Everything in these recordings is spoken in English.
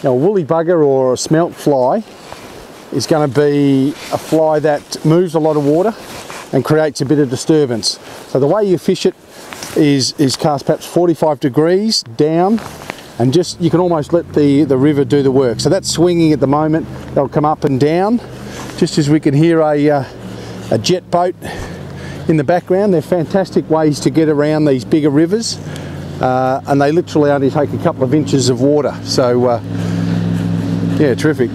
Now a woolly bugger or a smelt fly is going to be a fly that moves a lot of water and creates a bit of disturbance. So the way you fish it is cast perhaps 45 degrees down, and just you can almost let the river do the work. So that's swinging at the moment. They'll come up and down, just as we can hear a jet boat in the background. They're fantastic ways to get around these bigger rivers, and they literally only take a couple of inches of water. So yeah, terrific.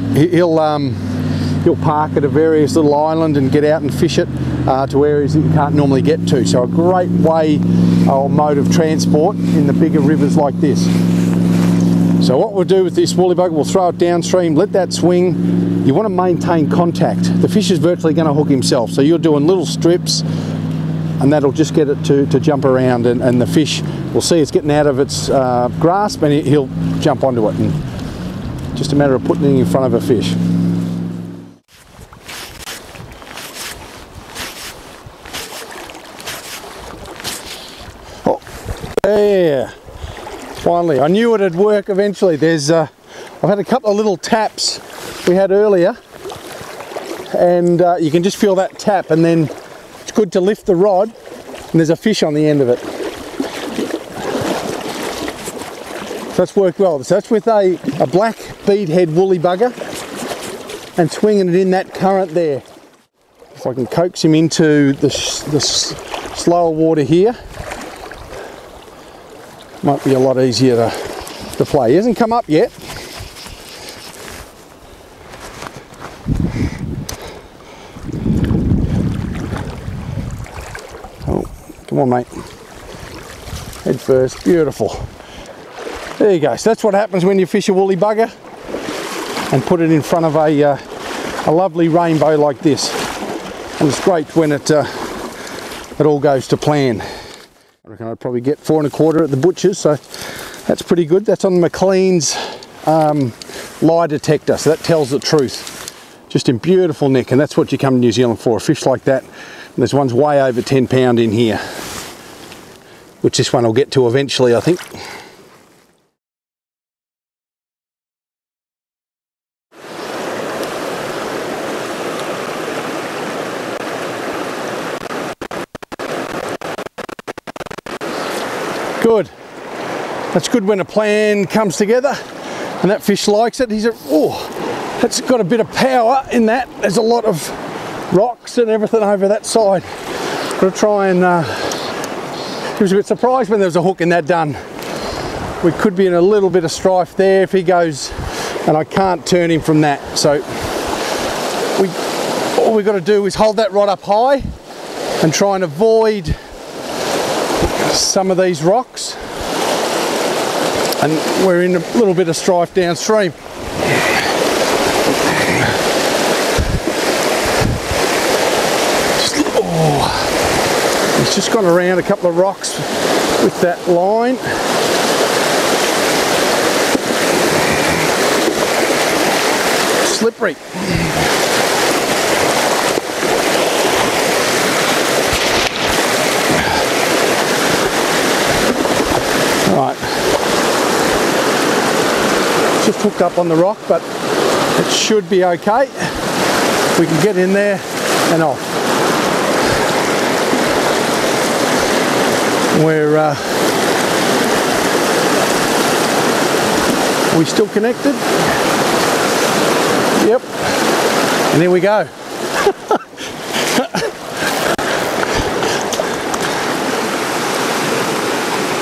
He'll park at a various little island and get out and fish it to areas that you can't normally get to. So a great way or mode of transport in the bigger rivers like this. So what we'll do with this woolly bugger, we'll throw it downstream, let that swing. You want to maintain contact. The fish is virtually going to hook himself. So you're doing little strips, and that'll just get it to jump around, and the fish will see it's getting out of its grasp, and he'll jump onto it. And just a matter of putting it in front of a fish. Yeah, finally. I knew it'd work eventually. There's, I've had a couple of little taps we had earlier, and you can just feel that tap, and then it's good to lift the rod, and there's a fish on the end of it. So that's worked well. So that's with a black beadhead woolly bugger, and swinging it in that current there. If I can coax him into the slower water here, might be a lot easier to play. He hasn't come up yet. Oh, come on, mate. Head first. Beautiful. There you go. So that's what happens when you fish a woolly bugger and put it in front of a lovely rainbow like this. And it's great when it all goes to plan. I reckon I'd probably get 4 1/4 at the butcher's, so that's pretty good. That's on McLean's lie detector, so that tells the truth. Just in beautiful nick, and that's what you come to New Zealand for, a fish like that. And there's ones way over 10 pound in here, which this one will get to eventually, I think. Good. That's good when a plan comes together and that fish likes it. That's got a bit of power in that. There's a lot of rocks and everything over that side. Got to try and he was a bit surprised when there was a hook in that dun. We could be in a little bit of strife there if he goes, and I can't turn him from that. So all we've got to do is hold that rod up high and try and avoid some of these rocks, and we're in a little bit of strife downstream. He's just gone around a couple of rocks with that line. Slippery. Right, just hooked up on the rock, but it should be okay. We can get in there and off. Are we still connected? Yep. And here we go.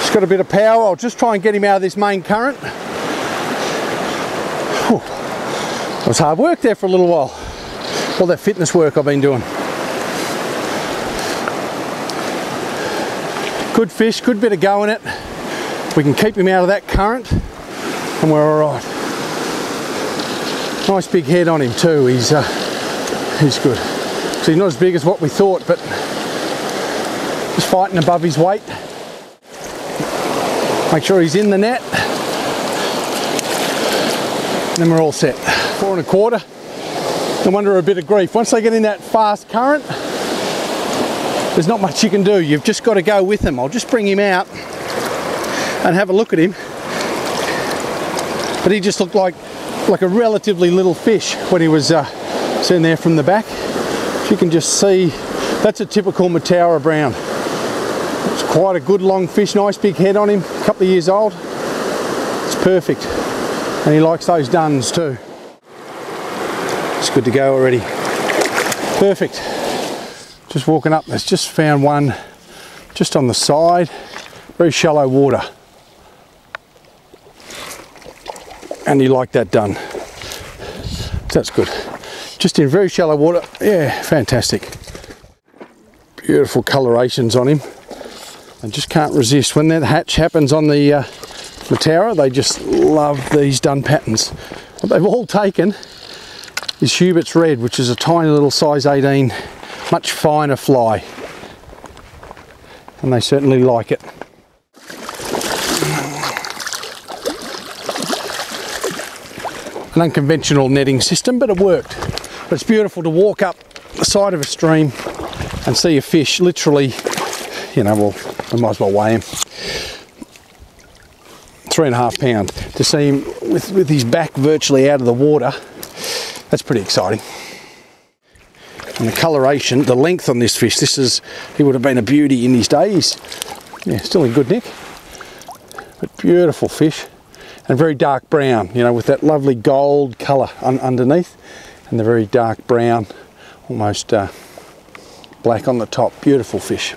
It's got a bit of power. I'll just try and get him out of this main current. Whew. It was hard work there for a little while. All that fitness work I've been doing. Good fish, good bit of go in it. We can keep him out of that current and we're all right. Nice big head on him too. He's good. So he's not as big as what we thought, but just fighting above his weight. Make sure he's in the net. And then we're all set. 4 1/4. No wonder a bit of grief. Once they get in that fast current, there's not much you can do. You've just got to go with him. I'll just bring him out and have a look at him. But he just looked like like a relatively little fish when he was sitting there from the back. As you can just see, that's a typical Mataura brown. It's quite a good long fish, nice big head on him, a couple of years old. It's perfect. And he likes those duns too. It's good to go already. Perfect. Just walking up, there's just found one just on the side, very shallow water. And you like that done. So that's good. Just in very shallow water, yeah, fantastic. Beautiful colorations on him. I just can't resist. When that hatch happens on the Mataura, they just love these dun patterns. What they've all taken is Hubert's Red, which is a tiny little size 18, much finer fly. And they certainly like it. An unconventional netting system, but it worked. But it's beautiful to walk up the side of a stream and see a fish literally, you know, well, I might as well weigh him. 3.5 pounds. To see him with his back virtually out of the water, that's pretty exciting. And the coloration, the length on this fish, he would have been a beauty in his days. Yeah, still in good nick. But beautiful fish. And very dark brown, you know, with that lovely gold colour underneath. And the very dark brown, almost black on the top. Beautiful fish.